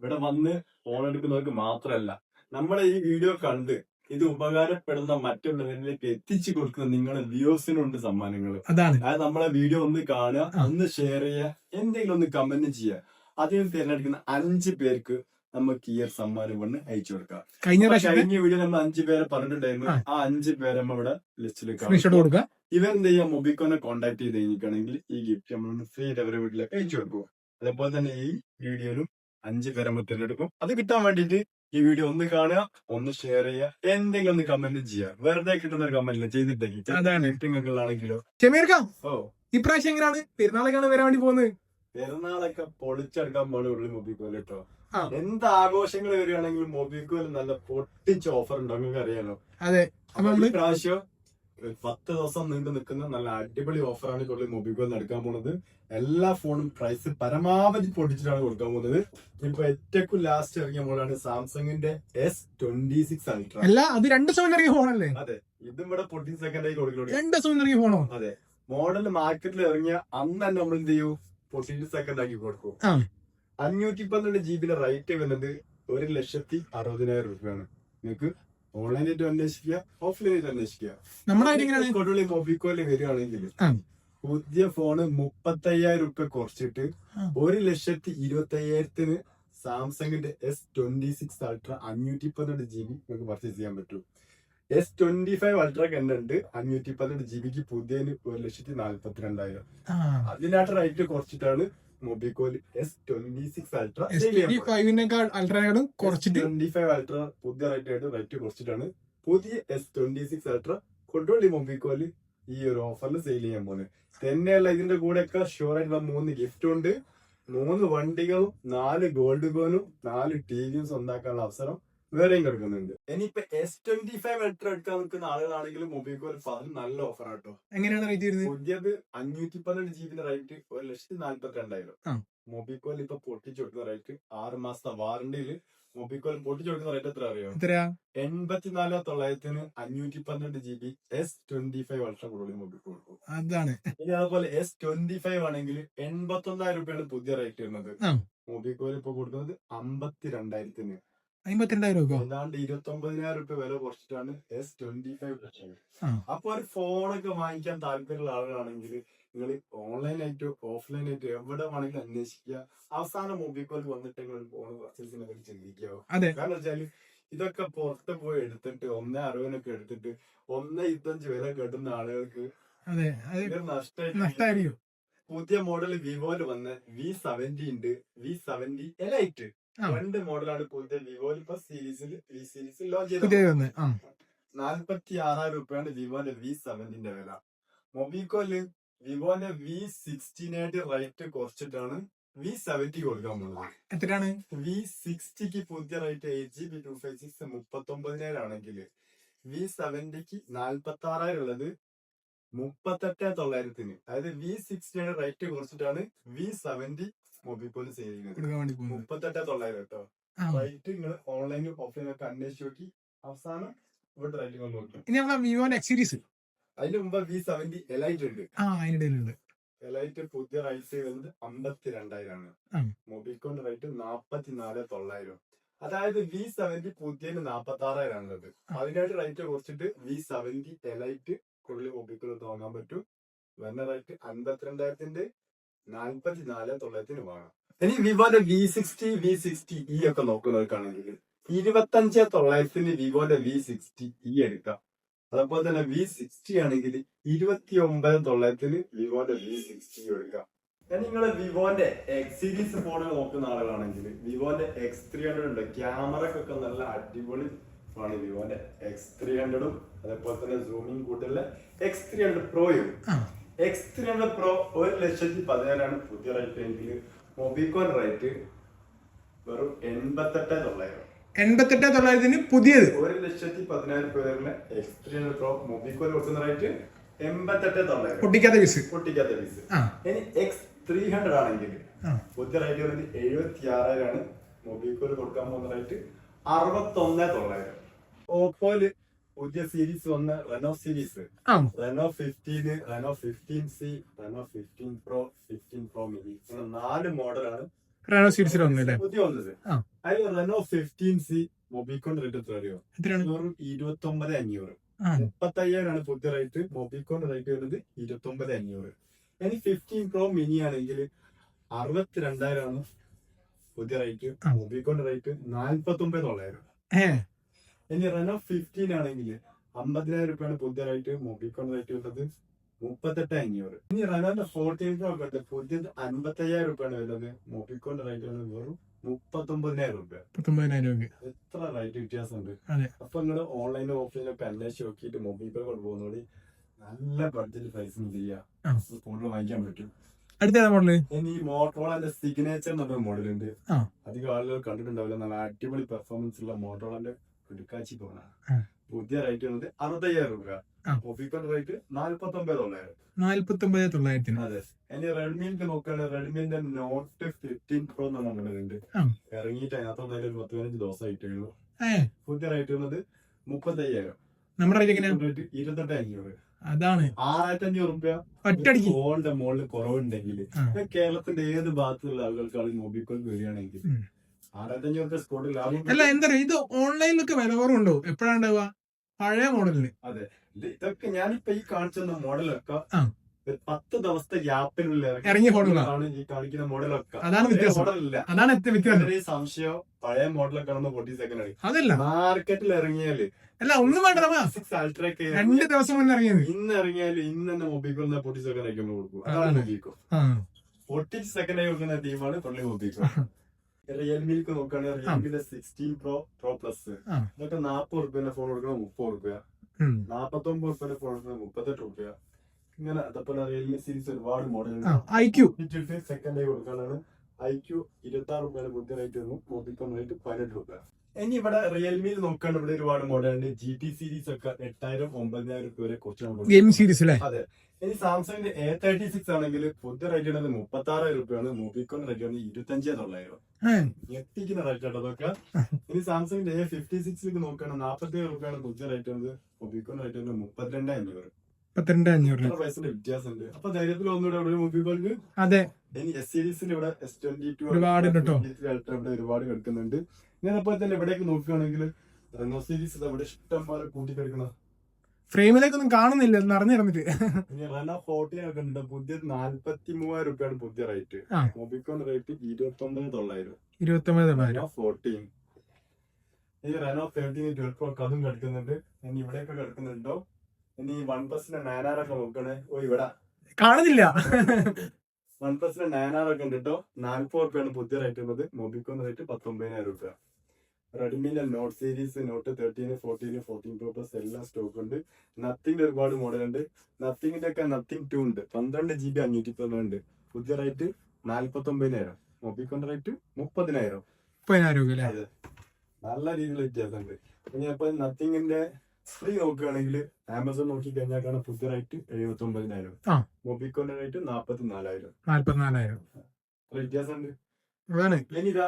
ഇവിടെ വന്ന് ഫോൺ എടുക്കുന്നവർക്ക് മാത്രമല്ല, നമ്മളെ ഈ വീഡിയോ കണ്ട് ഇത് ഉപകാരപ്പെടുന്ന മറ്റുള്ളവരിലേക്ക് എത്തിച്ചു കൊടുക്കുന്ന നിങ്ങളുടെ വ്യൂസിനുണ്ട് സമ്മാനങ്ങൾ. അതാണ് അതായത് നമ്മളെ വീഡിയോ ഒന്ന് കാണുക, ഒന്ന് ഷെയർ ചെയ്യുക, എന്തെങ്കിലും ഒന്ന് കമന്റ് ചെയ്യുക. അതിൽ തിരഞ്ഞെടുക്കുന്ന 5 പേർക്ക് നമുക്ക് ഈ ഒരു സമ്മാനം കൊണ്ട് അയച്ചു കൊടുക്കാം. കഴിഞ്ഞ വീഡിയോ നമ്മൾ 5 പേരെ പറഞ്ഞിട്ടുണ്ടായിരുന്നു. ആ 5 പേരെ നമ്മൾ ഇവിടെ ലിസ്റ്റിൽ കൊടുക്കുക. ഇവരെന്ത് ചെയ്യാം, മൊബിക്കോനെ കോൺടാക്ട് ചെയ്ത് കഴിഞ്ഞിട്ടാണെങ്കിൽ ഈ ഗിഫ്റ്റ് നമ്മൾ ഫ്രീ അവരുടെ വീട്ടിലേക്ക് അയച്ചു കൊടുക്കുക. അതേപോലെ തന്നെ ഈ വീഡിയോയിലും 5 പേരെ നമ്മൾ തിരഞ്ഞെടുക്കും. അത് കിട്ടാൻ വേണ്ടിയിട്ട് ഈ വീഡിയോ ഒന്ന് കാണുക, ഒന്ന് ഷെയർ ചെയ്യുക, എന്തെങ്കിലും ഒന്ന് കമന്റ് ചെയ്യുക. വെറുതെ കിട്ടുന്ന ഒരു കമന്റ് ചെയ്തിട്ടെങ്കിലോ. ഇപ്രാവശ്യം എങ്ങനെയാണ് പെരുന്നാളൊക്കെയാണ് വരാൻ വേണ്ടി പോകുന്നത്? പെരുന്നാളൊക്കെ പൊളിച്ചെടുക്കാൻ പോണ ഉള്ളു മൊബിക്കോൽ കേട്ടോ. എന്ത് ആഘോഷങ്ങൾ വരികയാണെങ്കിലും മൊബിക്കോൽ നല്ല പൊട്ടിച്ച ഓഫർ ഉണ്ടോ നിങ്ങൾക്ക് അറിയാലോ. അതെ, ഇപ്രാവശ്യം 10 ദിവസം നീണ്ടു നിൽക്കുന്ന നല്ല അടിപൊളി ഓഫറാണ് കൂടുതൽ മൊബിക്കോൽ നടക്കാൻ പോകുന്നത്. എല്ലാ ഫോണും പ്രൈസ് പരമാവധി പൊട്ടിച്ചിട്ടാണ് കൊടുക്കാൻ പോകുന്നത്. ഇപ്പൊ ഏറ്റവും ലാസ്റ്റ് ഇറങ്ങിയ മോഡലാണ് സാംസങ്ങിന്റെ S26 Ultra. അല്ല, അത് 2 ദിവസം ഇറങ്ങിയ ഫോണല്ലേ? അതെ, ഇതും ഇവിടെ 14 സെക്കൻഡായി കൊടുക്കുന്നുണ്ട്. 2 ദിവസം ഇറങ്ങിയ ഫോണോ? അതെ, മോഡൽ മാർക്കറ്റിൽ ഇറങ്ങിയ അന്ന് തന്നെ നമ്മൾ എന്ത് ചെയ്യൂ, 14 സെക്കൻഡ് ആക്കി കൊടുക്കും. 512 GB റേറ്റ് വരുന്നത് 1,60,000 രൂപയാണ്. നിങ്ങൾക്ക് ഓൺലൈനായിട്ട് അന്വേഷിക്കുക, ഓഫ്ലൈനായിട്ട് അന്വേഷിക്കുക. നമ്മുടെ മൊബിക്കോല് വരികയാണെങ്കിൽ പുതിയ ഫോണ് 35,000 രൂപ കുറച്ചിട്ട് 1,20,000 സാംസങ്ങിന്റെ S26 Ultra 512 GB നിങ്ങൾക്ക് പർച്ചേസ് ചെയ്യാൻ പറ്റും. S25 Ultra ഉണ്ട് 512 GB പുതിയതിന് 1,42,000. അതിനായിട്ട് റേറ്റ് കുറച്ചിട്ടാണ് മൊബിക്കോൽ S26 Ultra 25 Ultra പുതിയ റേറ്റ് കുറച്ചിട്ടാണ് പുതിയ S26 Ultra കൊണ്ടുപോയി മൊബിക്കോല് ഈ ഒരു ഓഫറിൽ സെയിൽ ചെയ്യാൻ പോകുന്നത്. തന്നെയല്ല, ഇതിന്റെ കൂടെയൊക്കെ ഷുവർ ആയിട്ടുള്ള 3 ഗിഫ്റ്റ് ഉണ്ട്, 3 വണ്ടികളും 4 ഗോൾഡ് കോയിനും 4 TVയും സ്വന്തമാക്കാനുള്ള അവസരം വേറെയും കിടക്കുന്നുണ്ട്. ഇനിയിപ്പോ S25 Ultra എടുക്കാൻ നിൽക്കുന്ന ആളുകളാണെങ്കിലും മൊബിക്കോൽ നല്ല ഓഫർ ആട്ടോ. എങ്ങനെയാണ് റേറ്റ് വരുന്നത്? പുതിയത് 512 GB റേറ്റ് 1,42,000. മൊബിക്കോൽ ഇപ്പൊ പൊട്ടിച്ചു കൊടുക്കുന്ന റേറ്റ് 6 മാസത്തെ വാറണ്ടിയില് മൊബിക്കോൽ പൊട്ടിച്ചു കൊടുക്കുന്ന റേറ്റ് എത്ര അറിയോ? 84,900 512 GB S25 Ultra കൂടുതൽ മൊബിക്കോൽ കൊടുക്കും. അതാണ്. ഇനി അതുപോലെ S25 ആണെങ്കിൽ 81,000 രൂപയാണ് പുതിയ റേറ്റ് വരുന്നത്. മൊബിക്കോൽ ഇപ്പൊ കൊടുക്കുന്നത് 52,000. 52,000 രൂപ, ഏതാണ്ട് 29,000 രൂപ വില കുറച്ചിട്ടാണ് S25. അപ്പൊ ഒരു ഫോണൊക്കെ വാങ്ങിക്കാൻ താല്പര്യമുള്ള ആളുകളാണെങ്കിൽ നിങ്ങൾ ഓൺലൈനായിട്ടോ ഓഫ്ലൈനായിട്ടോ എവിടെ വേണമെങ്കിലും അന്വേഷിക്കുക. അവസാനം മൊബിക്കോൽ വന്നിട്ട് നിങ്ങൾ ഫോൺ പർച്ചേസിനെ പറ്റി ചിന്തിക്കാവോ. കാരണം വെച്ചാല് ഇതൊക്കെ പുറത്ത് പോയി എടുത്തിട്ട് 1,60 എടുത്തിട്ട് 1,25 വില കെട്ടുന്ന ആളുകൾക്ക് നഷ്ടമായിരിക്കും. പുതിയ മോഡൽ വിവോയില് വന്ന V70 ഉണ്ട്, V70 Elite. 2 മോഡലാണ് പുതിയ വിവോയിൽ ഇപ്പൊ V സീരീസിൽ ലോഞ്ച് ചെയ്തത്. 46,000 രൂപയാണ് വിവോന്റെ V70 വില. മൊബിക്കോല് വിവോന്റെ V60 റേറ്റ് കുറച്ചിട്ടാണ് V70 കൊടുക്കാൻ പോകുന്നത്. എത്രയാണ്? V60 പുതിയ റേറ്റ് 8GB 256 39,000 ആണെങ്കിൽ V70 46,000 ഉള്ളത് 38,900. അതായത് V60 റേറ്റ് കുറച്ചിട്ടാണ് V70 മൊബിക്കോൽ സെയിൽ ചെയ്യുന്നത്. 38,900 കേട്ടോ. റേറ്റ് നിങ്ങൾ ഓൺലൈനും ഓഫ്ലൈനൊക്കെ അന്വേഷിച്ച് നോക്കി അവസാനം ഇവിടെ റേറ്റ് നോക്കി. ഇനി നമ്മളെ വിവോന്റെ X സീരീസ്, അതിന് മുമ്പ് V70 Elite ഉണ്ട്. Elite പുതിയ റേറ്റ് വരുന്നത് 52,000 ആണ്. മൊബിക്കോന്റെ റേറ്റ് 44,900. അതായത് V70 പുതിയതിന് 46,000 ആണുള്ളത്. അതിനായിട്ട് റേറ്റ് കുറച്ചിട്ട് V70 Elite കൂടുതൽ മൊബിക്കോൽ വാങ്ങാൻ പറ്റും. വരുന്ന റേറ്റ് 52,000 44,900 വാങ്ങാം. ഇനി വിവോന്റെ V60 ഒക്കെ നോക്കുന്നവർക്കാണെങ്കിൽ 25,900 വിവോന്റെ V60 എടുക്കാം. അതുപോലെ തന്നെ V60 ആണെങ്കിൽ 29,900 വിവോന്റെ V60 എടുക്കാം. നിങ്ങൾ വിവോന്റെ X സീരീസ് ഫോണുകൾ നോക്കുന്ന ആളുകളാണെങ്കിൽ വിവോന്റെ X300 ഉണ്ട്. ക്യാമറക്കൊക്കെ നല്ല അടിപൊളി ആണ് വിവോന്റെ X300ഉം അതേപോലെ തന്നെ സൂമിങ് കൂട്ടുള്ള X300 Proയും. X300 Pro 1,10,000 പുതിയ റേറ്റ് എങ്കിൽ മൊബിക്കോൻ റേറ്റ് വെറും 88,900 പുതിയത്. 1,10,000 രൂപ X300 Pro മൊബിക്കോൻ കൊടുക്കുന്ന റേറ്റ് 88,900. പൊട്ടിക്കാത്ത പീസ്. ഇനി X300 ആണെങ്കിൽ പുതിയ റേറ്റ് വരുന്നത് 76,000 മൊബിക്കോൻ കൊടുക്കാൻ പോകുന്ന റേറ്റ് 61,900. ഓപ്പോയില് പുതിയ സീരീസ് വന്ന Reno series, Reno 15, Reno 15C, Reno 15 Pro, 15 Pro Mini 4 മോഡലാണ് റെനോ സീരീസിൽ പുതിയ വന്നത്. അതിൽ റെനോ 15C മൊബിക്കോൺ റേറ്റ് എത്ര അറിയോ? എത്രയാണ്? വെറും 29,500. ആ 35,000 പുതിയ റേറ്റ്. മൊബിക്കോൺ റേറ്റ് വരുന്നത് 29,500. ഇനി 15 Pro മിനി ആണെങ്കിൽ 62,000 പുതിയ റേറ്റ്. മൊബിക്കോൺ റേറ്റ് 49,900. ഇനി റെനോ 15 ആണെങ്കിൽ 50,000 പുതിയ റേറ്റ്. മൊബിക്കോൺ റേറ്റ് വരുന്നത് 38,500. ഇനി റെനോന്റെ 14 Pro ഒക്കെ ഉണ്ട്. പുതിയത് 55,000 വരുന്നത്. മൊബിക്കോൺ റേറ്റ് വരുന്നത് വെറും 39,000. 19,000 എത്ര റേറ്റ് വ്യത്യാസമുണ്ട്. അതെ. അപ്പൊ നിങ്ങള് ഓൺലൈനും ഓഫ്ലൈനും ഒക്കെ അന്വേഷിച്ച് നോക്കിയിട്ട് മൊബൈൽ കൊണ്ടുപോകുന്നോട് നല്ല ബഡ്ജറ്റ് പ്രൈസിന് ചെയ്യാം. കൂടുതൽ വാങ്ങിക്കാൻ പറ്റും. അടുത്ത മോഡല് ഇനി മോട്ടോളന്റെ സിഗ്നേച്ചർ എന്നൊരു മോഡലുണ്ട്. ആ. അധികം ആളുകൾ കണ്ടിട്ടുണ്ടാവില്ല. നല്ല അടിപൊളി പെർഫോമൻസ് ഉള്ള മോട്ടോളന്റെ കിടക്കാച്ചി പോണ പുതിയ റേറ്റ് വന്നത് 65,000. മൊബിക്കോൺ റേറ്റ് 49,900. 49,900. അതെ. ഇനി റെഡ്മിന്റെ നോക്കുകയാണെങ്കിൽ റെഡ്മിന്റെ നോട്ട് 15 Pro എന്ന മോഡലുണ്ട്. ഇറങ്ങിയിട്ട് അതിനകത്തൊന്നും ഒരു 10-15 ദിവസമായിട്ടേ ഉള്ളൂ. പുതിയ റേറ്റ് വന്നത് 35,000. നമ്മുടെ റേറ്റ് എങ്ങനെയാ? 28,500. അതാണ് 6,500 ഒറ്റയടിക്ക് ഫോണിന്റെ മുകളിൽ കുറവുണ്ടെങ്കിൽ കേരളത്തിന്റെ ഏത് ഭാഗത്തുള്ള ആളുകൾക്കാണ് മൊബിക്കോൺ വരികയാണെങ്കിൽ 6,500 സ്പോട്ടിൽ ലാഭം. അല്ല എന്താ പറയാ, ഇത് ഓൺലൈനിലൊക്കെ വില കുറവുണ്ടോ? എപ്പോഴാണ് ഉണ്ടാവുക? പഴയ മോഡലിന്. അതെ. ഇതൊക്കെ ഞാനിപ്പോ ഈ കാണിച്ചുന്ന മോഡലൊക്കെ 10 ദിവസത്തെ ഗ്യാപ്പിനുള്ള ഇറങ്ങിയ ഫോണുകളാണ് ഈ കാണിക്കുന്ന മോഡലൊക്കെ. അതാണ് വ്യത്യാസം. മോഡലല്ല. അതാണ് വ്യത്യാസം. ഒരു സംശയം പഴയ മോഡലൊക്കെ 40 സെക്കൻഡ് ആണ്. അതല്ല മാർക്കറ്റിൽ ഇറങ്ങിയാല് അല്ല ഒന്നും വേണ്ട. 6 അൾട്രയൊക്കെ 2 ദിവസം മുന്നേ ഇറങ്ങിയത്. ഇന്ന് ഇറങ്ങിയാല് ഇന്ന് തന്നെ മൊബിക്കോൾ 40 സെക്കൻഡ് ആയി കൊടുക്കും. അതാണ് മൊബിക്കോ. 40 സെക്കൻഡ് ആയി കൊടുക്കുന്ന ടീമാണ് പുള്ളി മൊബിക്കോ. റിയൽമിക്ക് നോക്കുകയാണെങ്കിൽ റിയൽമിന്റെ 16 Pro Plus ഇതൊക്കെ 40 റുപ്യന്റെ ഫോൺ കൊടുക്കണം 30 റുപ്യ. 49 റുപ്യന്റെ ഫോൺ കൊടുക്കണം 38 റുപ്യ. ഇങ്ങനെ അതേപോലെ റിയൽമി സീരീസ് ഒരുപാട് മോഡലുണ്ട്. സെക്കൻഡ് ആയി കൊടുക്കാനാണ് IQ 26 റുപ്യ പുതിയ റേറ്റ് വന്നു. മൊബിക്കോൺ റേറ്റ് 18 റുപ്യ. ഇനി ഇവിടെ റിയൽമിയിൽ നോക്കുകയാണെങ്കിൽ ഇവിടെ ഒരുപാട് മോഡലുണ്ട്. GT സീരീസ് ഒക്കെ 8,000 9,000 വരെ കുറച്ച് ഗെയിം സീരീസ് അല്ലേ? അതെ. ഇനി സാംസങ്ങിന്റെ A36 ആണെങ്കിൽ പുതിയ റേറ്റ് ആണ് 36,000 രൂപയാണ്. മൊബിക്കോൺ റേറ്റ് ആണ് 25,900. ഞെട്ടിക്കുന്ന റേറ്റ് ആണ് അതൊക്കെ. ഇനി സാംസങ്ങിന്റെ A56 നോക്കുകയാണെങ്കിൽ 47 രൂപയാണ് പുതിയ റേറ്റ് ആണ്. മൊബിക്കോൺ റേറ്റ് ആണ് 32,500. 32,500 പൈസന്റെ വ്യത്യാസമുണ്ട്. അപ്പൊ ധൈര്യത്തിൽ ഒന്നുകൂടെ മൊബിക്കോൾക്ക്. അതെ. ഇനി S-Series ഇവിടെ S22 ഒരുപാട് ഇവിടെ ഒരുപാട് കിടക്കുന്നുണ്ട്. ഞാനപ്പോൾ തന്നെ ഇവിടേക്ക് നോക്കുകയാണെങ്കിൽ റെനോ സീരീസ് ഇവിടെ ഇഷ്ടം പോലെ കൂട്ടിക്കെടുക്കണം. ഫ്രെയിമിലേക്കൊന്നും കാണുന്നില്ല നിറഞ്ഞിരുന്നിട്ട്. ഇനി റെനോ 14 ഒക്കെ ഉണ്ട്. പുതിയ 43,000 രൂപയാണ് പുതിയ റേറ്റ്. മൊബിക്കോൺ റേറ്റ് 29,900. 29,900. 14. ഇനി റെനോ 13 12 Pro അതും കിടക്കുന്നുണ്ട്. ഇനി ഇവിടെയൊക്കെ കിടക്കുന്നുണ്ടോ? ഇനി OnePlusന്റെ 9R ഒക്കെ നോക്കണേ. ഇവിടെ കാണുന്നില്ല. OnePlusന്റെ 9R ഒക്കെ ഉണ്ട് കേട്ടോ. 40 രൂപയാണ് പുതിയ റേറ്റ് ഉള്ളത്. മൊബിക്കോൺ റേറ്റ് 19,000 രൂപ. റെഡ്മിന്റെ note series note 13 14 14 Pro Plus എല്ലാം സ്റ്റോക്ക് ഉണ്ട്. നത്തിങ്ങിന്റെ ഒരുപാട് മോഡൽ ഉണ്ട്. നത്തിങ്ങിന്റെ ഒക്കെ നത്തിങ് 2 ഉണ്ട്. 12 GB 512 ഉണ്ട്. പുതിയ റേറ്റ് 49,000. മൊബിക്കോൺ റേറ്റ് 30,000. 30,000 രൂപ. നല്ല രീതിയിൽ വ്യത്യാസമുണ്ട്. ഇനി അപ്പൊ നത്തിങ്ങിന്റെ ഫ്രീ നോക്കുകയാണെങ്കിൽ ആമസോൺ നോക്കി കഴിഞ്ഞാൽ പുതിയ റേറ്റ് 79,000. മൊബിക്കോന്റെ റേറ്റ് 44,000. 44,000 വ്യത്യാസമുണ്ട്. ഇനി ഇതാ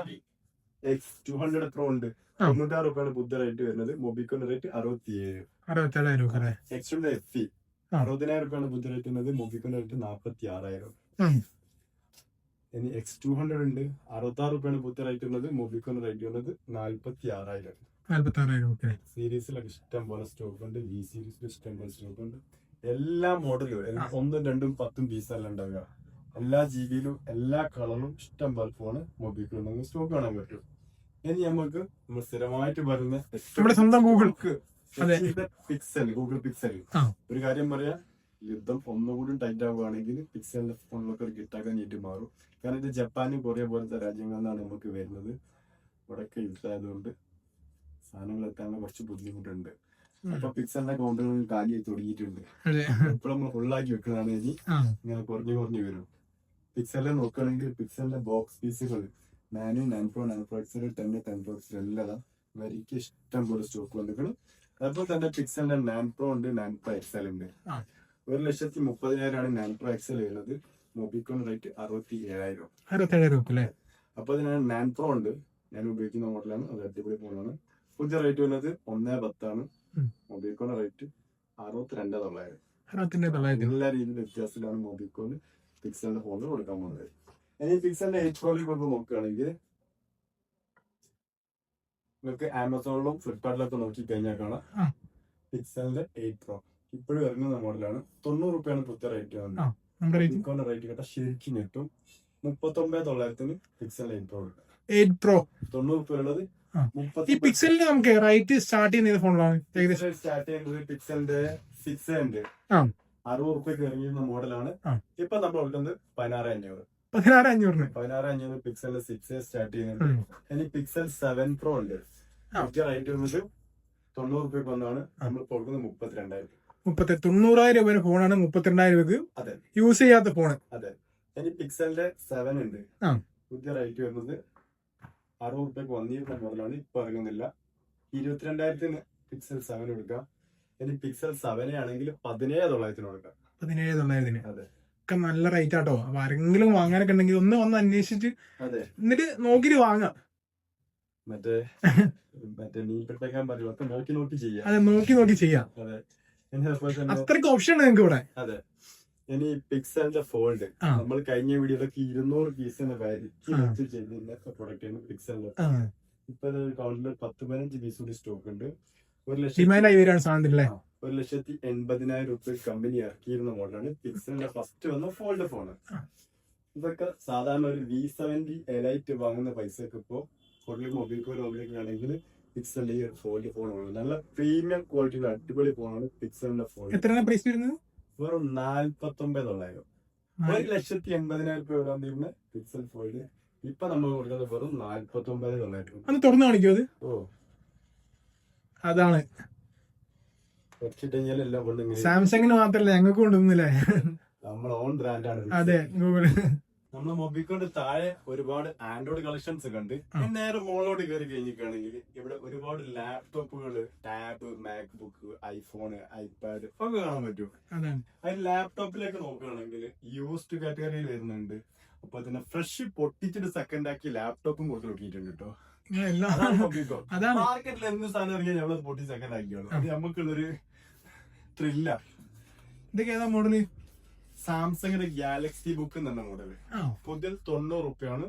X200 Pro ഉണ്ട്. 96 രൂപയാണ് പുതിയ റേറ്റ് വരുന്നത്. മൊബിക്കോന്റെ റേറ്റ് 67,000 രൂപ. X200 FE 60,000 രൂപയാണ് പുതിയ റേറ്റ് വരുന്നത്. മൊബിക്കോന്റെ റേറ്റ് 46,000. ഇനി X200 ഉണ്ട്. 66 രൂപയാണ് പുതിയ റേറ്റ് വരുന്നത്. മൊബിക്കോന്റെ റേറ്റ് വരുന്നത് 46,000. 46,000. സീരീസിലൊക്കെ ഇഷ്ടം പോലെ സ്റ്റോക്ക് ഉണ്ട്. V സീരീസിൽ ഇഷ്ടം പോലെ സ്റ്റോക്ക് ഉണ്ട്. എല്ലാ മോഡലും 1, 2, 10 പീസല്ല ഉണ്ടാവുക. എല്ലാ GB-യിലും എല്ലാ കളറും ഇഷ്ടം പോലെ ഫോണ് മൊബിക്കോൺ നമുക്ക് സ്റ്റോക്ക് കാണാൻ പറ്റും. ഇനി നമുക്ക് നമ്മൾ സ്ഥിരമായിട്ട് പറയുന്ന നമ്മുടെ സ്വന്തം ഗൂഗിൾ പിക്സൽ ഒരു കാര്യം പറയാ, യുദ്ധം ഒന്നുകൂടി ടൈറ്റ് ആവുകയാണെങ്കിൽ പിക്സലിന്റെ ഫോണിലൊക്കെ ഒരു കിട്ടാക്കാൻ നീട്ടി മാറും. കാരണം ഇത് ജപ്പാനും കൊറിയ പോലത്തെ രാജ്യങ്ങളിൽ നിന്നാണ് നമുക്ക് വരുന്നത്. ഇവിടെയൊക്കെ യുദ്ധമായതുകൊണ്ട് സാധനങ്ങൾ എത്താനുള്ള കുറച്ച് ബുദ്ധിമുട്ടുണ്ട്. അപ്പൊ പിക്സലിന്റെ കൗണ്ടുകൾ കാലിയായി തുടങ്ങിയിട്ടുണ്ട്. ഇപ്പോൾ നമ്മൾ ഫുള്ളാക്കി വെക്കുന്നതാണ്. ഇനി ഇങ്ങനെ കുറഞ്ഞു വരും. പിക്സലിനെ നോക്കുകയാണെങ്കിൽ പിക്സലിന്റെ ബോക്സ് പീസുകൾ 9, 9 Pro, 9 Pro XL, 10, 10 Pro XL എല്ലാം വരിക്ക് ഇഷ്ടം പോലെ സ്റ്റോക്ക് വന്നിട്ടുണ്ട്. അതുപോലെ തന്നെ പിക്സലിന്റെ 9 Pro ഉണ്ട്, 9 Pro XL ഉണ്ട്. 1,30,000 9 Pro XL ഉള്ളത്. മൊബിക്കോൺ റേറ്റ് 67,000. അപ്പൊ അതിനാണ് 9 Pro ഉണ്ട്. ഞാൻ ഉപയോഗിക്കുന്ന മോഡലാണ്. അത് അടിപൊളി ഫോണാണ്. പുതിയ റേറ്റ് വരുന്നത് 1,10,000. മൊബിക്കോൺ റേറ്റ് 62,900. എല്ലാ രീതിയിലും വ്യത്യാസത്തിലാണ് മൊബിക്കോൺ പിക്സലിന്റെ ഫോണിൽ കൊടുക്കാൻ പോകുന്നത്. ഇനി പിക്സലിന്റെ 8 Pro നോക്കുകയാണെങ്കിൽ നിങ്ങൾക്ക് ആമസോണിലും ഫ്ലിപ്കാർട്ടിലൊക്കെ നോക്കി കഴിഞ്ഞാൽ കാണാം പിക്സലിന്റെ 8 Pro ഇപ്പോഴും ഇറങ്ങുന്ന മോഡലാണ്. 90 രൂപയാണ് പുതിയ റേറ്റ് വന്നത്. റേറ്റ് കേട്ടാ ശരിക്കും കിട്ടും. 39,900 പിക്സൽ 8 Pro 90 രൂപ ഉള്ളത്. ഈ പിക്സലിന് നമുക്ക് റേറ്റ് സ്റ്റാർട്ട് ചെയ്യുന്ന ഫോണിലാണ് ഏകദേശം സ്റ്റാർട്ട് ചെയ്യുന്നത് പിക്സലിന്റെ 6 ഉണ്ട്. 60 രൂപയ്ക്ക് ഇറങ്ങിയിരുന്ന മോഡലാണ്. ഇപ്പൊ നമ്മൾ കൊടുക്കുന്നത് 16,500. 16,500 പിക്സലിന്റെ 6 സ്റ്റാർട്ട് ചെയ്യുന്നുണ്ട്. ഇനി പിക്സൽ 7 Pro ഉണ്ട്. പുതിയ റേറ്റ് വന്നത് 90 രൂപയ്ക്ക് വന്നാണ്. നമ്മൾ കൊടുക്കുന്നത് 32,000. 90,000 രൂപ ഫോണാണ്. 32,000 രൂപക്ക് അതെ, യൂസ് ചെയ്യാത്ത ഫോണ്. അതെ. ഇനി പിക്സലിന്റെ 7 ഉണ്ട്. പുതിയ റേറ്റ് വരുന്നത് 60 രൂപയ്ക്ക് വന്നിരുന്ന മോഡലാണ്. ഇപ്പൊ ഇറങ്ങുന്നില്ല. 22,000 പിക്സൽ 7 കൊടുക്കാം. ഇനി പിക്സൽ 7 ആണെങ്കിൽ 17,900 കൊടുക്കാം. 17,900 അതെ, ഒക്കെ നല്ല റേറ്റ് ആട്ടോ. അപ്പൊ ആരെങ്കിലും വാങ്ങാനൊക്കെ ഉണ്ടെങ്കിൽ ഒന്ന് വന്ന് അന്വേഷിച്ചിട്ട് എന്നിട്ട് നോക്കിട്ട് വാങ്ങാം. മറ്റേ മീൻപെട്ടേക്കാൻ പറയുക നോക്കി ചെയ്യാം. അതെ, നോക്കി ചെയ്യാം. അതെ. ഇനി അതുപോലെ തന്നെ അത്രയ്ക്ക് ഓപ്ഷൻ ഉണ്ട് നിങ്ങൾക്ക് ഇവിടെ. അതെ. ഇനി പിക്സലിന്റെ ഫോൾഡ് നമ്മൾ കഴിഞ്ഞ വീഡിയോയിലൊക്കെ 200 പീസിന്റെ വാലിറ്റി ചെയ്യുന്ന പ്രൊഡക്റ്റ് ആണ് പിക്സലിന്റെ. ഇപ്പൊ കൗണ്ടിൽ 10-15 പീസ് കൂടി സ്റ്റോക്ക് ഉണ്ട്. 1,80,000 രൂപ കമ്പനി ഇറക്കിയിരുന്ന മോഡലാണ് പിക്സലിന്റെ ഫസ്റ്റ് വന്ന ഫോൾഡ് ഫോൺ. ഇതൊക്കെ സാധാരണ ഒരു V70 എലൈറ്റ് വാങ്ങുന്ന പൈസക്ക് ഇപ്പോ മൊബൈൽ ഫോണിലേക്ക് ആണെങ്കിൽ പിക്സലിന്റെ ഈ ഫോൾഡ് ഫോൺ നല്ല പ്രീമിയം ക്വാളിറ്റിയുടെ അടിപൊളി ഫോണാണ് പിക്സലിന്റെ ഫോൺ. എത്രയാണ് പ്രൈസ് വരുന്നത്? വെറും 49,900. 1,80,000 രൂപ വന്നിരുന്ന പിക്സൽ ഫോൾഡ് ഇപ്പൊ നമ്മൾ കൊടുക്കുന്നത് വെറും 49,900. അത് തുറന്നു കാണിക്കോ? അത് അതാണ് സാംസങ്ങിന് മാത്രല്ല ഞങ്ങൾക്ക് കൊണ്ടുവന്നില്ലേ. നമ്മളെ ഓൺ ബ്രാൻഡാണ്. അതെ, ഗൂഗിൾ. നമ്മളെ മൊബൈലിന്റെ താഴെ ഒരുപാട് ആൻഡ്രോയിഡ് കളക്ഷൻസ് കണ്ട് നേരെ മോളോട് കയറി കഴിഞ്ഞിട്ടാണെങ്കിൽ ഇവിടെ ഒരുപാട് ലാപ്ടോപ്പുകള്, ടാബ്, മാക്ബുക്ക്, ഐഫോൺ, ഐപാഡ് ഒക്കെ കാണാൻ പറ്റും. അതിന് ലാപ്ടോപ്പിലേക്ക് നോക്കുകയാണെങ്കിൽ യൂസ്ഡ് കാറ്റഗറിയിൽ വരുന്നുണ്ട്. അപ്പൊ തന്നെ ഫ്രഷ് പൊട്ടിച്ചിട്ട് സെക്കൻഡ് ആക്കി ലാപ്ടോപ്പും കൊടുത്ത് നോക്കിയിട്ടുണ്ട് കേട്ടോ. മാർക്കറ്റിൽ എന്ത് സാധനം ഇറങ്ങിയാൽ നമ്മള് പൊട്ടി സെക്കൻഡ് ആക്കിയാണ്. അത് നമുക്കുള്ളൊരു ത്രില്ല. ഇതൊക്കെ ഏതാ മോഡല്? സാംസങ്ങിന്റെ ഗാലക്സി ബുക്ക് എന്ന മോഡല്. പുതിയ 90 രൂപയാണ്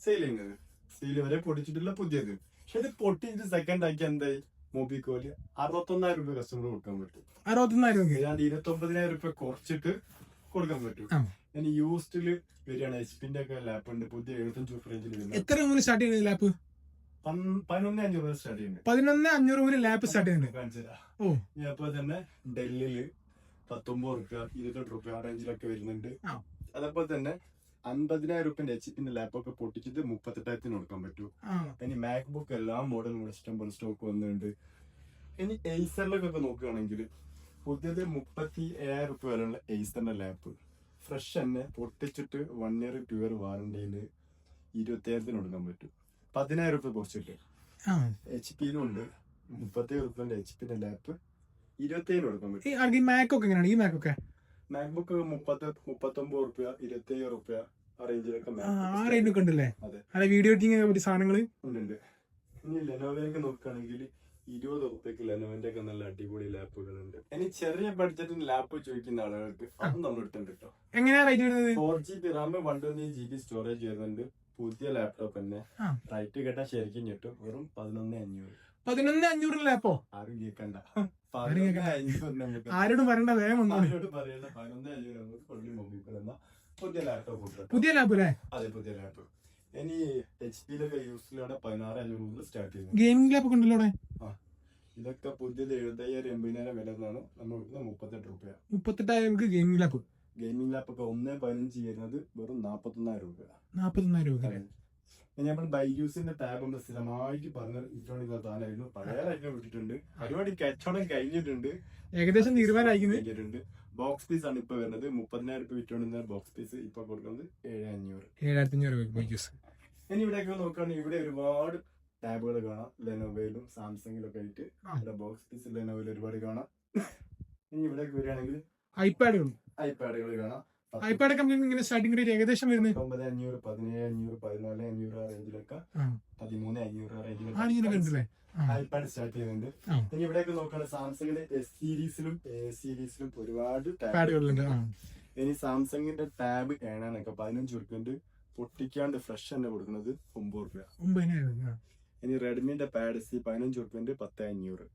സെയിൽ ചെയ്യുന്നത്. സെയിൽ വരെ പൊട്ടിച്ചിട്ടുള്ള പുതിയത്. പക്ഷെ ഇത് പൊട്ടിച്ചിട്ട് സെക്കൻഡ് ആക്കി എന്തായി മൊബിക്കോല് 61,000 രൂപ കസ്റ്റമർ കൊടുക്കാൻ പറ്റും. 29,000 രൂപ കുറച്ചിട്ട് കൊടുക്കാൻ പറ്റും. ഇനി യൂസ്ഡില് വരികയാണ് HP-ന്റെ ഒക്കെ ലാപ്പ് ഉണ്ട്. പുതിയ 75 റേഞ്ചിൽ വരുന്നത്. എത്ര സ്റ്റാർട്ട് ചെയ്യുന്നത് ലാപ്പ്? 11,500 സ്റ്റാർട്ട് ചെയ്യുന്നത്. 11,500 ലാപ്പ് സ്റ്റാർട്ട് ചെയ്യുന്നത്. അപ്പൊ തന്നെ ഡെല്ലിയില് 19 രൂപ, 20 രൂപ ആ റേഞ്ചിലൊക്കെ വരുന്നുണ്ട്. അതേപോലെ തന്നെ 50,000 രൂപന്റെ HP-ന്റെ ലാപ്പൊക്കെ പൊട്ടിച്ചിട്ട് 38,000 കൊടുക്കാൻ പറ്റും. ഇനി മാക്ബുക്ക് എല്ലാ മോഡലും ഇഷ്ടം പോലെ സ്റ്റോക്ക് വന്നിട്ടുണ്ട്. ഇനി എയ്സറിലൊക്കെ നോക്കുകയാണെങ്കിൽ പുതിയത് 37,000 രൂപ വരെയുള്ള എയ്സറിന്റെ ലാപ്പ് ഫ്രഷ് തന്നെ പൊട്ടിച്ചിട്ട് 1 year 2 year വാറണ്ടിയില് 27,000 കൊടുക്കാൻ പറ്റും. 10,000 രൂപ കുറച്ചിട്ട്. HP-ലും ഉണ്ട് 37 രൂപന്റെ HP-ന്റെ ലാപ്പ് 27,000 കൊടുക്കാൻ പറ്റും. മാക്ബുക്ക് എങ്ങനെയാണ്? ഈ മാക്ബുക്ക് 39 രൂപ, 27 രൂപ ആ റേഞ്ചിലൊക്കെ ഉണ്ടല്ലേ? അതെ, വീഡിയോ എഡിറ്റിംഗ് പറ്റിയ സാധനങ്ങൾ ഉണ്ട്. ഇനി ലെനോവയിലേക്ക് നോക്കുകയാണെങ്കിൽ 20 രൂപയ്ക്ക് ലെനോവിന്റെ ഒക്കെ നല്ല അടിപൊളി ലാപ്പുകൾ ഉണ്ട്. ഇനി ചെറിയ ബഡ്ജറ്റിന് ലാപ്പ് ചോദിക്കുന്ന ആളുകൾക്ക് അതും നമ്മൾ എടുത്തിട്ടുണ്ട് കേട്ടോ. എങ്ങനെയാ റേറ്റ് വരുന്നത്? 4GB RAM 128GB സ്റ്റോറേജ് വരുന്നുണ്ട്. പുതിയ ലാപ്ടോപ്പ് തന്നെ. റൈറ്റ് കേട്ടാ ശരിക്കും കിട്ടും. വെറും 11,500. 11,500 ലാപ്പോ? ആരും കേൾക്കണ്ട. ആരോട് പറയണ്ട, വേഗം പറയണ്ട. 11,500 പുതിയ ലാപ്ടോപ്പ്. പുതിയ ലാപ്പ് അല്ലേ? അതെ, പുതിയ ലാപ്പ്. ഇനി HP-ലൊക്കെ യൂസിലാണ് 16,500 സ്റ്റാർട്ട് ചെയ്യുന്നത്. ഗെയിമിംഗ് ലാപ്പ് ഒക്കെ ഉണ്ടല്ലോ. ഇതൊക്കെ പുതിയത് 70,000-80,000 വില എന്നാണ് നമ്മൾ 38 രൂപ. 38,000 ഗെയിമിംഗ് ലാപ്പ്. ഗെയിമിംഗ് ലാപ്പ് ഒക്കെ 1.15 വരുന്നത് വെറും 41,000 രൂപ. 41,000 രൂപ. നമ്മൾ ബൈജൂസിന്റെ ടാബ് നമ്മൾ സ്ഥിരമായിട്ട് പറഞ്ഞിട്ടുണ്ടായിരുന്നു. പഴയ ഐറ്റം വിട്ടിട്ടുണ്ട്. പരിപാടി കച്ചവടം കഴിഞ്ഞിട്ടുണ്ട്. ഏകദേശം തീരുമാനമായിട്ടുണ്ട്. ബോക്സ് പീസ് ആണ് ഇപ്പൊ വരുന്നത്. 30,000 രൂപ വിറ്റുകൊണ്ടിരുന്ന ബോക്സ് പീസ് ഇപ്പൊ കൊടുക്കുന്നത് 7,500 രൂപ. ഇനി ഇവിടെയൊക്കെ നോക്കുകയാണെങ്കിൽ ഇവിടെ ഒരുപാട് ടാബുകൾ കാണാം. ലെനോവയിലും സാംസങ്ങിലൊക്കെ ആയിട്ട് ഇവിടെ ബോക്സ് പീസ് ലെനോവയിൽ ഒരുപാട് കാണാം. ഇനി ഇവിടേക്ക് വരികയാണെങ്കിൽ ഐപാഡുകൾ കാണാം. ഐപാഡ് കമ്പനി സ്റ്റാർട്ടിംഗ് റേറ്റ് ഏകദേശം വരുന്നത് 9,500, 17,500, 14,500 ആ റേഞ്ചിലൊക്കെ 13,500 ആ റേഞ്ചിലൊക്കെ ഐപാഡ് സ്റ്റാർട്ട് ചെയ്യുന്നുണ്ട്. ഇനി ഇവിടെയൊക്കെ നോക്കുകയാണെങ്കിൽ സാംസങ്ങിന്റെ S സീരീസിലും A സീരീസിലും ഒരുപാട് ടാബുകളുണ്ട്. ഇനി സാംസങ്ങിന്റെ ടാബ് ഏണാനൊക്കെ 15 രൂപ പൊട്ടിക്കാണ്ട് ഫ്രഷ് തന്നെ കൊടുക്കുന്നത് 9 രൂപ. ഇനി റെഡ്മിന്റെ പാഡ് സി 15 ഉറുപ്പ്യന്റെ 10,500.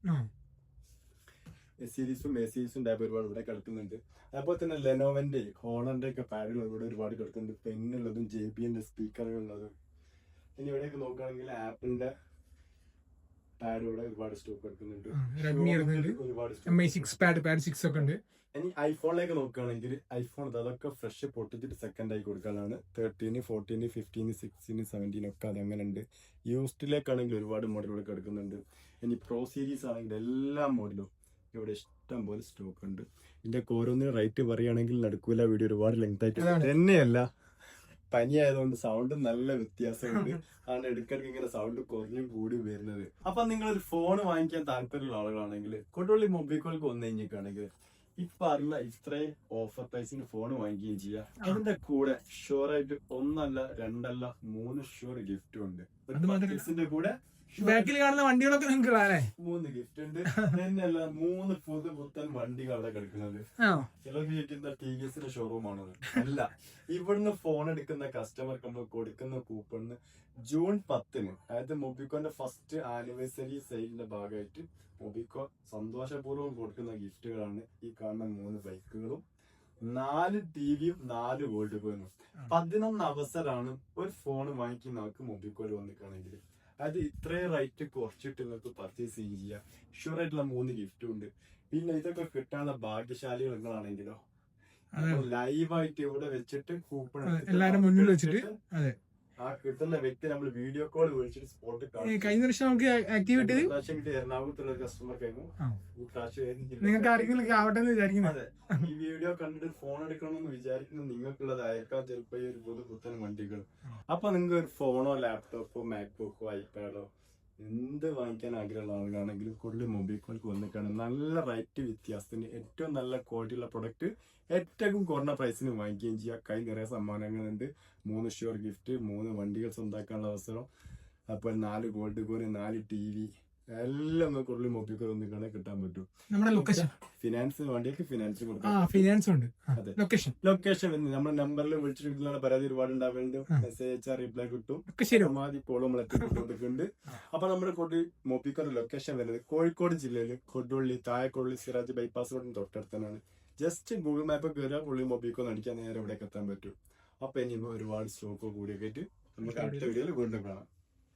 സീരീസും എ സീരീസും ടൈപ്പ് ഒരുപാട് ഇവിടെ കിടക്കുന്നുണ്ട്. അതുപോലെ തന്നെ ലെനോവന്റെ ഹോണറിന്റെ ഒക്കെ പാഡുകൾ ഇവിടെ ഒരുപാട് കിടക്കുന്നുണ്ട്. പെന്നുള്ളതും JBL സ്പീക്കറുകളുള്ളതും. ഇനി ഇവിടെയൊക്കെ നോക്കുകയാണെങ്കിൽ ആപ്പിളിന്റെ പാഡ് ഇവിടെ ഒരുപാട് സ്റ്റോക്ക് എടുക്കുന്നുണ്ട്. റെഡ്മി ഒരുപാട് MI 6 പാഡ് 6 ഒക്കെ ഉണ്ട്. ഇനി ഐഫോണിലേക്ക് നോക്കുകയാണെങ്കിൽ ഐഫോൺ അതൊക്കെ ഫ്രഷ് പൊട്ടിച്ചിട്ട് സെക്കൻഡ് ആയി കൊടുക്കാനാണ്. 13, 14, 15, 16, 17 ഒക്കെ അതങ്ങനെ ഉണ്ട്. യൂസ്ഡിലേക്കാണെങ്കിൽ ഒരുപാട് മോഡലുകൾ എടുക്കുന്നുണ്ട്. ഇനി പ്രോ സീരീസ് ആണെങ്കിൽ എല്ലാ മോഡലും ഇവിടെ ഇഷ്ടം പോലെ സ്റ്റോക്ക് ഉണ്ട്. ഇതിന്റെ ഓരോന്നിനും റേറ്റ് പറയുകയാണെങ്കിൽ നടക്കൂല, വീഡിയോ ഒരുപാട് ലെങ്ത് ആയിട്ട് തന്നെയല്ല. പനി ആയതുകൊണ്ട് സൗണ്ട് നല്ല വ്യത്യാസമുണ്ട്. ആണ് ഇടയ്ക്കിടയ്ക്ക് ഇങ്ങനെ സൗണ്ട് കുറഞ്ഞും കൂടി വരുന്നത്. അപ്പൊ നിങ്ങളൊരു ഫോൺ വാങ്ങിക്കാൻ താല്പര്യമുള്ള ആളുകളാണെങ്കിൽ കൊടുവള്ളി മൊബൈൽകോൾക്ക് വന്നു കഴിഞ്ഞിട്ടാണെങ്കിൽ ഇപ്പൊ അറിയില്ല ഇത്രയും ഓഫർ പ്രൈസിന് ഫോൺ വാങ്ങിക്കുകയും ചെയ്യാം. അതിന്റെ കൂടെ ഷുവർ ആയിട്ട് 1 അല്ല 2 അല്ല 3 ഷുവർ ഗിഫ്റ്റും ഉണ്ട്. ഇതിന്റെ കൂടെ ബാക്കിൽ കാണുന്ന വണ്ടികളൊക്കെ നിങ്ങൾക്ക് 3 ഗിഫ്റ്റ് ഉണ്ട്. തന്നെയല്ല 3 പുത്തൻ വണ്ടികൾ അവിടെ കിടക്കുന്നത്. ചിലർക്ക് ചോദിക്കുന്ന TVSന്റെ ഷോറൂമാണത്. അല്ല, ഇവിടുന്ന് ഫോൺ എടുക്കുന്ന കസ്റ്റമർക്ക് നമ്മൾ കൊടുക്കുന്ന കൂപ്പണിന് ജൂൺ 10-ന് അതായത് മൊബിക്കോന്റെ ഫസ്റ്റ് ആനിവേഴ്സറി സെയിലിന്റെ ഭാഗമായിട്ട് മൊബിക്കോ സന്തോഷപൂർവ്വം കൊടുക്കുന്ന ഗിഫ്റ്റുകളാണ് ഈ കാണുന്ന 3 ബൈക്കുകളും 4 ടിവിയും 4 വേൾഡ് കോയിനും. 11 അവസരമാണ് ഒരു ഫോൺ വാങ്ങിക്കുന്ന ആൾക്ക് മൊബിക്കോയിൽ വന്നിട്ടാണെങ്കിൽ. അത് ഇത്രയും റേറ്റ് കുറച്ചിട്ട് നിങ്ങൾക്ക് പർച്ചേസ് ചെയ്യാം. ഷുവർ ആയിട്ടുള്ള 3 ഗിഫ്റ്റും ഉണ്ട്. പിന്നെ ഇതൊക്കെ കിട്ടാനുള്ള ഭാഗ്യശാലികൾ നിങ്ങളാണെങ്കിലോ ലൈവായിട്ട് ഇവിടെ വെച്ചിട്ട് കൂപ്പൺ എല്ലാരും മുന്നിൽ വെച്ചിട്ട് ആ കിട്ടുന്ന വ്യക്തി നമ്മൾ വീഡിയോ കോൾ വിളിച്ചിട്ട് സ്പോട്ട് കഴിഞ്ഞ വർഷം നമുക്ക് ആക്ടിവേറ്റ് ചെയ്ത് എറണാകുളത്തുള്ള കസ്റ്റമർക്കായിരുന്നു. നിങ്ങൾക്ക് ആരെങ്കിലും ആവട്ടെ എന്ന് വിചാരിക്കുന്നത്. ഈ വീഡിയോ കണ്ടിട്ട് ഫോൺ എടുക്കണമെന്ന് വിചാരിക്കുന്ന നിങ്ങൾക്കുള്ളത് അയക്കാൻ ചിലപ്പോ ഈ ഒരു പുത്തൻ വണ്ടികൾ. അപ്പൊ നിങ്ങൾക്ക് ഒരു ഫോണോ ലാപ്ടോപ്പോ മാക്ബുക്കോ ഐപാഡോ എന്ത് വാങ്ങിക്കാൻ ആഗ്രഹമുള്ള ആളുകളാണെങ്കിലും കൂടുതൽ മൊബൈൽകോൾക്ക് വന്നിട്ടാണ്. നല്ല റേറ്റ് വ്യത്യാസത്തിന് ഏറ്റവും നല്ല ക്വാളിറ്റിയുള്ള പ്രൊഡക്റ്റ് ഏറ്റവും കുറഞ്ഞ പ്രൈസിന് വാങ്ങിക്കുകയും ചെയ്യാം. കൈ നിറയെ സമ്മാനങ്ങളുണ്ട്. 3 ഷുവർ ഗിഫ്റ്റ്, 3 വണ്ടികൾ സ്വന്തമാക്കാനുള്ള അവസരം, അപ്പോൾ 4 ഗോൾഡ് കോയിൻ, 4 TV എല്ലാം കൂടുതൽ മൊബൈൽകോൾ വന്നിട്ടാണ് കിട്ടാൻ പറ്റും. നമ്മുടെ ലൊക്കേഷൻ ഫിനാൻസിന് വണ്ടിയൊക്കെ ഫിനാൻസ് കൊടുക്കാം. ഫിനാൻസ് ഉണ്ട്. അതെ, ലൊക്കേഷൻ നമ്മുടെ നമ്പറിൽ വിളിച്ചിട്ടുള്ള പരാതി ഒരുപാട് ഉണ്ടാവുന്നുണ്ട്. മെസ്സേജ് അയച്ചാൽ റിപ്ലൈ കിട്ടും. സമാധി കോൾ നമ്മൾ എത്തിക്കൊണ്ടിരിക്കുന്നുണ്ട്. അപ്പൊ നമ്മുടെ മൊബിക്കോയുടെ ലൊക്കേഷൻ വരുന്നത് കോഴിക്കോട് ജില്ലയിൽ കൊടുവള്ളി താഴെക്കൊള്ളി സിറാജ് ബൈപ്പാസ് റോഡിന് തൊട്ടടുത്താണ്. ജസ്റ്റ് ഗൂഗിൾ മാപ്പ് കയറിയാൽ പുള്ളി മൊബിക്കോ അടിക്കാൻ നേരെ ഇവിടേക്ക് എത്താൻ പറ്റും. അപ്പൊ ഇനി ഒരുപാട് സ്റ്റോക്കോ കൂടിയൊക്കെ ആയിട്ട് നമുക്ക് അടുത്ത വീഡിയോയിൽ വീണ്ടും കാണാം.